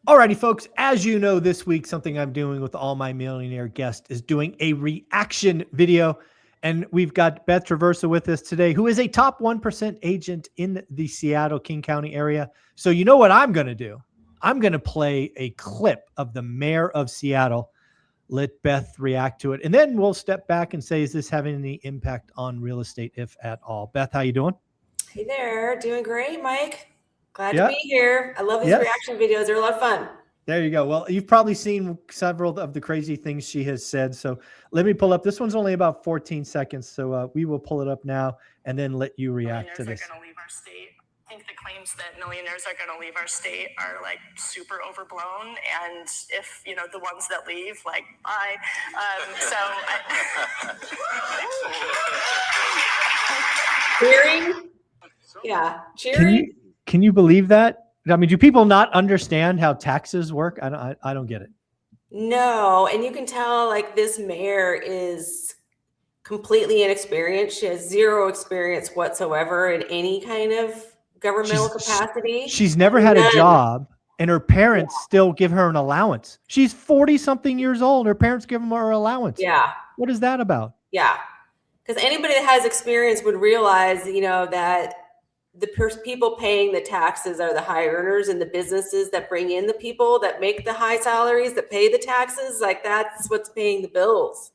Alrighty, folks, as you know, this week, something I'm doing with all my millionaire guests is doing a reaction video. And we've got Beth Traversa with us today, who is a top 1% agent in the Seattle, King County area. So you know what I'm going to do? I'm going to play a clip of the mayor of Seattle. Let Beth react to it. And then we'll step back and say, is this having any impact on real estate, if at all? Beth, how you doing? Hey there. Doing great, Mike. Glad to be here. I love these reaction videos. They're a lot of fun. There you go. Well, you've probably seen several of the crazy things she has said. So let me pull up. This one's only about 14 seconds. So we will pull it up now and then let you react to this. Millionaires are going to leave our state. I think the claims that millionaires are going to leave our state are like super overblown. And if, you know, the ones that leave, like, bye. Cheering? Yeah. Cheering? Can you believe that? I mean, do people not understand how taxes work? I don't get it. No. And you can tell, like, this mayor is completely inexperienced. She has zero experience whatsoever in any kind of governmental capacity. She's never had a job, and her parents still give her an allowance. She's 40-something years old. Her parents give her an allowance. Yeah. What is that about? Yeah. Because anybody that has experience would realize, you know, that the people paying the taxes are the high earners, and the businesses that bring in the people that make the high salaries that pay the taxes. Like, that's what's paying the bills.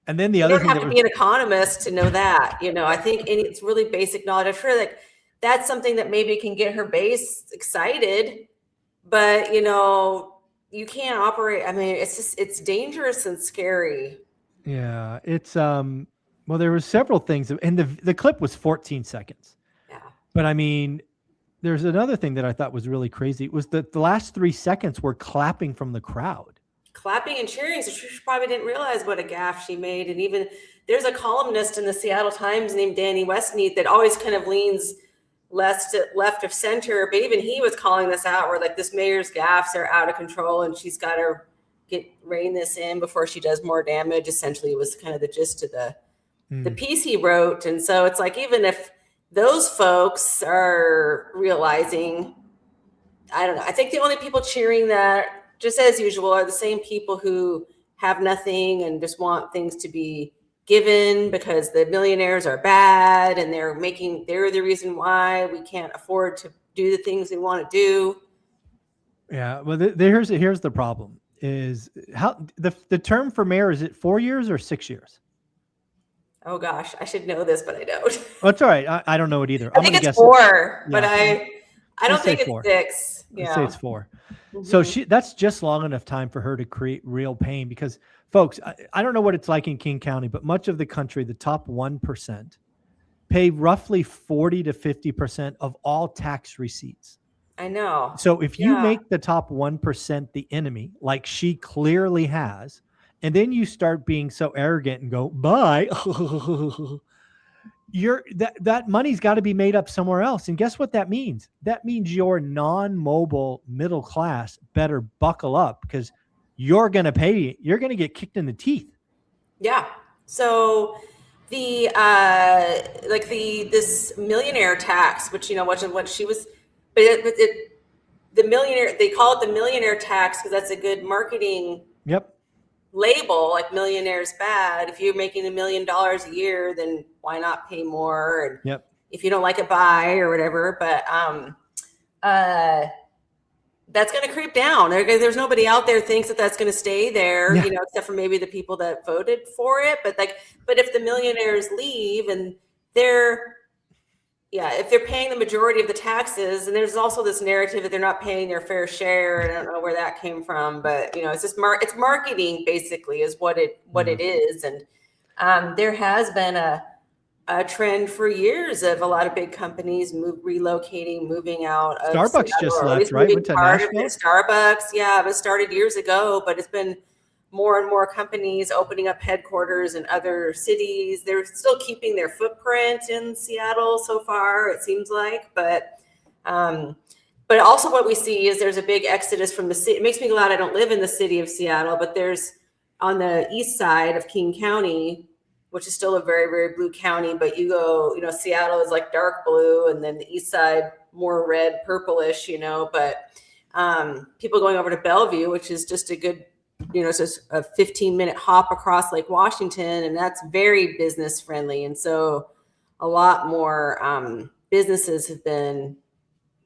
And then the other thing, you don't have to be an economist to know that. You know, I think it's really basic knowledge. I'm sure like that's something that maybe can get her base excited, but you know, you can't operate. I mean, it's dangerous and scary. Yeah, it's well, there were several things, and the clip was 14 seconds. Yeah. But I mean, there's another thing that I thought was really crazy. It was that the last 3 seconds were clapping from the crowd. Clapping and cheering. So she probably didn't realize what a gaffe she made. And even there's a columnist in the Seattle Times named Danny Westneath that always kind of leans left of center, but even he was calling this out, where like this mayor's gaffes are out of control and she's got to rein this in before she does more damage. Essentially, it was kind of the gist of the piece he wrote. And so it's like, even if those folks are realizing, I don't know, I think the only people cheering that, just as usual, are the same people who have nothing and just want things to be given because the millionaires are bad and they're the reason why we can't afford to do the things we want to do. Yeah. Well, here's the problem is how the term for mayor, is it 4 years or 6 years? Oh gosh, I should know this, but I don't. Well, it's all right. I don't know it either. I think it's 4, but I don't think it's 6. Yeah. I'd say it's 4. So that's just long enough time for her to create real pain, because folks, I don't know what it's like in King County, but much of the country, the top 1% pay roughly 40 to 50% of all tax receipts. I know. So if you make the top 1% the enemy, like she clearly has, and then you start being so arrogant and go, bye, that money's got to be made up somewhere else. And guess what that means? That means your non-mobile middle class better buckle up, because you're going to get kicked in the teeth. Yeah. So this millionaire tax, which, you know, what she was, but the millionaire, they call it the millionaire tax because that's a good marketing label. Like, millionaire's bad. If you're making $1 million a year, then why not pay more? And if you don't like it, buy or whatever. But that's going to creep down. There's nobody out there thinks that that's going to stay there, you know, except for maybe the people that voted for it. But if the millionaires leave and if they're paying the majority of the taxes, and there's also this narrative that they're not paying their fair share. I don't know where that came from, but you know, it's just it's marketing basically is what it is. And there has been a trend for years of a lot of big companies moving out of Starbucks just left, right? Went to Nashville. Starbucks, it was started years ago, but it's been more and more companies opening up headquarters in other cities. They're still keeping their footprint in Seattle so far, it seems like, but also what we see is there's a big exodus from the city. It makes me glad I don't live in the city of Seattle, but there's on the east side of King County, which is still a very, very blue county, but you go, you know, Seattle is like dark blue, and then the east side more red, purplish, you know, but People going over to Bellevue, which is just a good, it's just a 15-minute hop across Lake Washington, and that's very business friendly. And so a lot more businesses have been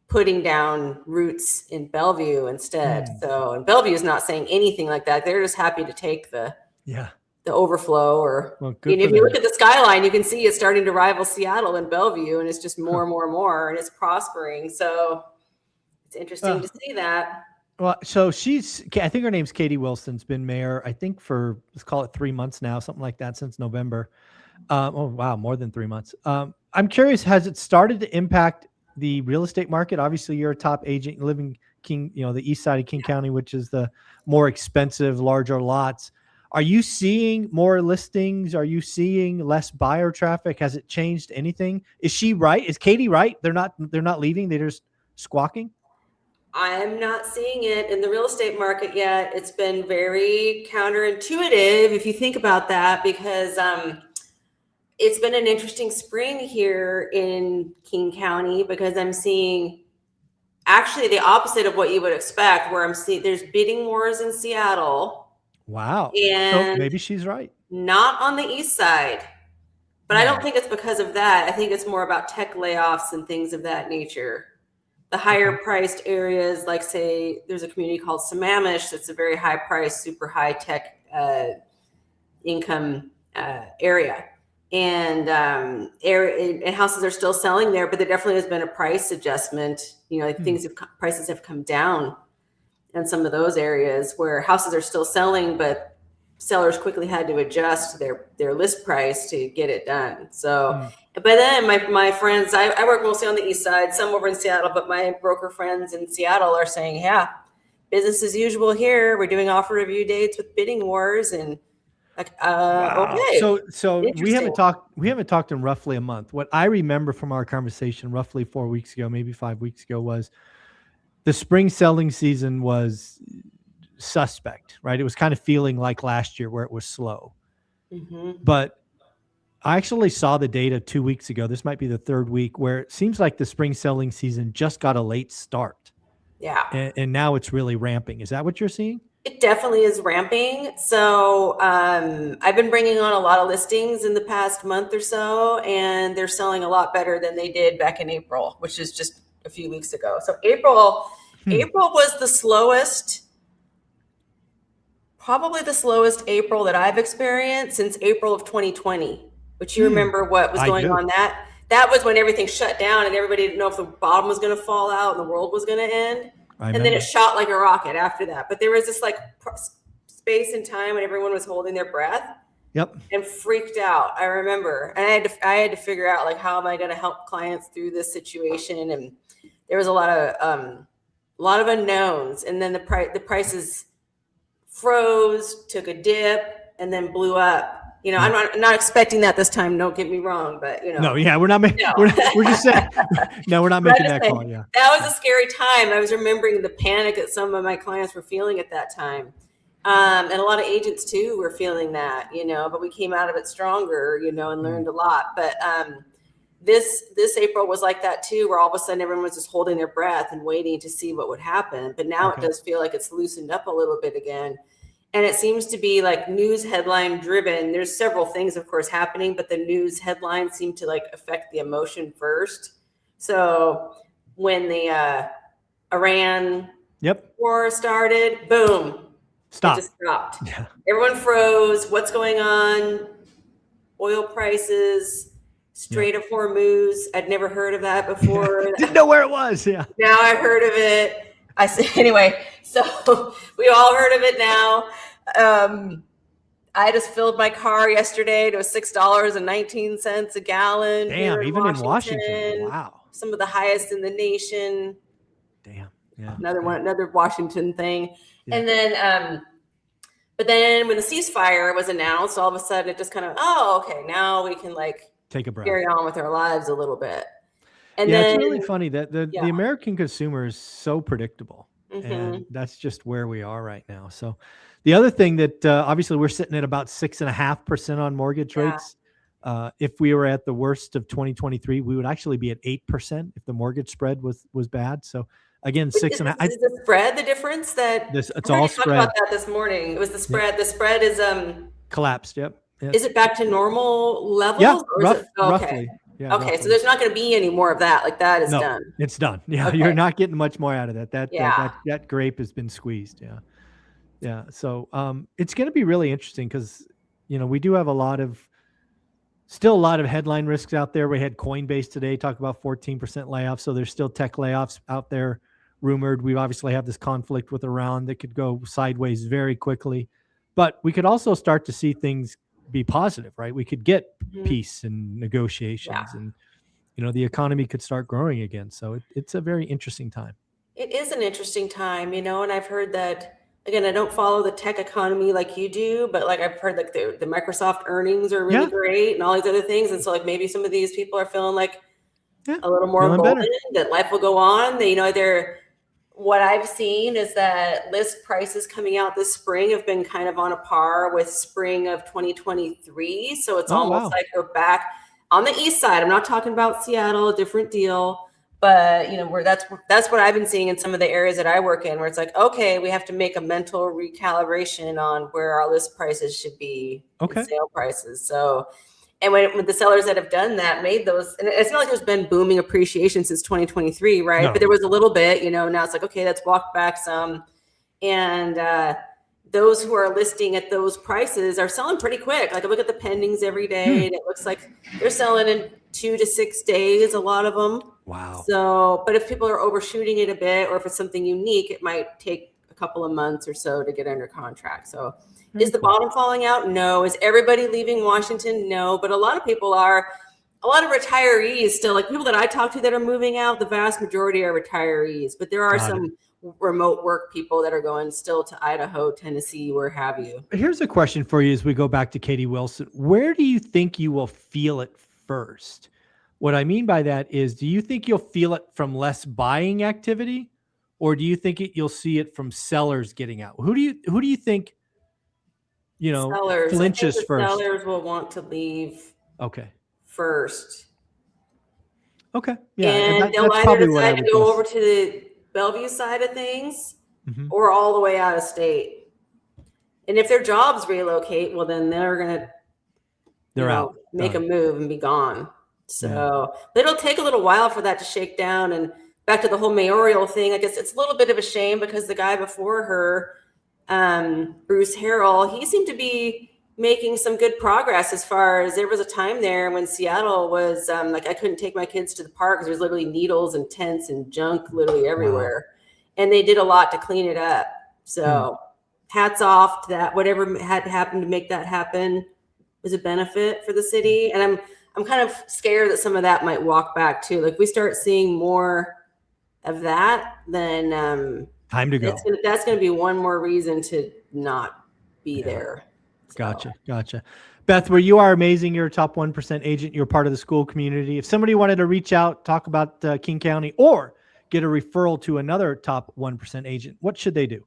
putting down roots in Bellevue instead. So, and Bellevue is not saying anything like that. They're just happy to take the overflow, or if you look at the skyline, you can see it's starting to rival Seattle and Bellevue, and it's just more and more and more, and it's prospering. So it's interesting to see that. Well, so I think her name's Katie Wilson's been mayor, I think for, let's call it 3 months now, something like that, since November. Oh, wow, more than 3 months. I'm curious, has it started to impact the real estate market? Obviously, you're a top agent living the east side of King County, which is the more expensive, larger lots. Are you seeing more listings? Are you seeing less buyer traffic? Has it changed anything? Is she right? Is Katie right? They're not leaving. They're just squawking. I'm not seeing it in the real estate market yet. It's been very counterintuitive if you think about that, because it's been an interesting spring here in King County, because I'm seeing actually the opposite of what you would expect, where I'm seeing there's bidding wars in Seattle. Wow. And so maybe she's right. Not on the east side. But I don't think it's because of that. I think it's more about tech layoffs and things of that nature. The higher priced areas, like say there's a community called Sammamish that's a very high price, super high tech income area. And houses are still selling there, but there definitely has been a price adjustment. Prices have come down in some of those areas where houses are still selling, but sellers quickly had to adjust their list price to get it done. So, but then my friends, I work mostly on the east side, some over in Seattle, but my broker friends in Seattle are saying, yeah, business as usual here. We're doing offer review dates with bidding wars, and wow. Okay. So we haven't talked in roughly a month. What I remember from our conversation roughly 4 weeks ago, maybe 5 weeks ago, was the spring selling season was suspect, right? It was kind of feeling like last year where it was slow. But I actually saw the data 2 weeks ago. This might be the third week where it seems like the spring selling season just got a late start. Yeah. And now it's really ramping. Is that what you're seeing? It definitely is ramping. So I've been bringing on a lot of listings in the past month or so, and they're selling a lot better than they did back in April, which is just a few weeks ago. So April was the slowest, probably the slowest April that I've experienced since April of 2020, which you remember what was going on that. That was when everything shut down and everybody didn't know if the bottom was going to fall out and the world was going to end. And then it shot like a rocket after that. But there was this like space and time when everyone was holding their breath. Yep. And freaked out. I remember, and I had to figure out, like, how am I going to help clients through this situation? And there was a lot of unknowns. And then the prices froze, took a dip, and then blew up. I'm not expecting that this time. Don't get me wrong, but No, yeah, we're not making. We're just saying. No, we're not making that call. Yeah, that was a scary time. I was remembering the panic that some of my clients were feeling at that time. And a lot of agents too were feeling that, but we came out of it stronger, and learned a lot. But this April was like that too, where all of a sudden everyone was just holding their breath and waiting to see what would happen. But now it does feel like it's loosened up a little bit again. And it seems to be like news headline driven. There's several things, of course, happening, but the news headlines seem to like affect the emotion first. So when the Iran war started, boom. Stop. It just stopped. Yeah. Everyone froze. What's going on? Oil prices, Strait of Hormuz. I'd never heard of that before. Didn't know where it was. Yeah. Now I've heard of it. I said anyway. So we all heard of it now. I just filled my car yesterday. It was $6.19 a gallon. Damn, even in Washington. Wow. Some of the highest in the nation. Damn. Yeah. Another Washington thing. Yeah. And then, but then when the ceasefire was announced, all of a sudden it just kind of, okay, now we can like take a breath, carry on with our lives a little bit. And then, it's really funny that the American consumer is so predictable. And that's just where we are right now. So the other thing that obviously we're sitting at about 6.5% on mortgage rates. If we were at the worst of 2023, we would actually be at 8% if the mortgage spread was bad. So Again, Is 6.5. is the spread the difference that It's I heard all you talk about spread that this morning? It was the spread. The spread collapsed. Yep. is it back to normal levels? Yeah, Or is it okay? roughly. Yeah, Okay, so roughly. there's not going to be any more of that. Like that is No, done. it's done. Yeah, Okay. you're not getting much more out of that. Yeah. That grape has been squeezed. Yeah. Yeah. So it's going to be really interesting because, we do have still a lot of headline risks out there. We had Coinbase today talk about 14% layoffs. So there's still tech layoffs out there rumored. We obviously have this conflict with Iran that could go sideways very quickly, but we could also start to see things be positive, right? We could get peace and negotiations and, the economy could start growing again. So it's a very interesting time. It is an interesting time, and I've heard that, again, I don't follow the tech economy like you do, but like I've heard like the Microsoft earnings are really great and all these other things. And so like maybe some of these people are feeling like a little more emboldened that life will go on. What I've seen is that list prices coming out this spring have been kind of on a par with spring of 2023. So it's almost like we're back on the east side. I'm not talking about Seattle, a different deal. But where that's what I've been seeing in some of the areas that I work in, where it's like, okay, we have to make a mental recalibration on where our list prices should be, sale prices. So, and when the sellers that have done that made those, and it's not like there's been booming appreciation since 2023, right? No. But there was a little bit, now it's like, okay, let's walk back some, and those who are listing at those prices are selling pretty quick. Like I look at the pendings every day, and it looks like they're selling in 2 to 6 days, a lot of them. Wow. So, but if people are overshooting it a bit, or if it's something unique, it might take a couple of months or so to get under contract. So is the bottom falling out? No. Is everybody leaving Washington? No. But a lot of people are, a lot of retirees still, like people that I talk to that are moving out, the vast majority are retirees, but there are some remote work people that are going still to Idaho, Tennessee, where have you. Here's a question for you as we go back to Katie Wilson. Where do you think you will feel it first? What I mean by that is, do you think you'll feel it from less buying activity, or do you think you'll see it from sellers getting out? Who do you think, sellers, flinches first? Sellers will want to leave. Okay. First. Okay. Yeah. And they'll either decide to go over to the Bellevue side of things or all the way out of state. And if their jobs relocate, well, then they're going to make a move and be gone. So it'll take a little while for that to shake down. And back to the whole mayoral thing, I guess it's a little bit of a shame because the guy before her, Bruce Harrell, he seemed to be making some good progress as far as there was a time there when Seattle was like I couldn't take my kids to the park because there's literally needles and tents and junk literally everywhere. Wow. And they did a lot to clean it up. So hats off to that. Whatever had happened to make that happen was a benefit for the city. And I'm kind of scared that some of that might walk back too. Like we start seeing more of that, then time to go. That's going to be one more reason to not be there. So. Gotcha. Beth, where you are amazing. You're a top 1% agent. You're part of the school community. If somebody wanted to reach out, talk about King County, or get a referral to another top 1% agent, what should they do?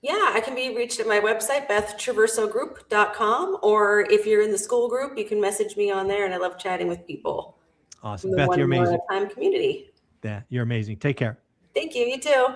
Yeah, I can be reached at my website, bethtraversogroup.com, or if you're in the school group, you can message me on there, and I love chatting with people. Awesome. Beth, you're amazing. Time community. Yeah, you're amazing. Take care. Thank you. You too.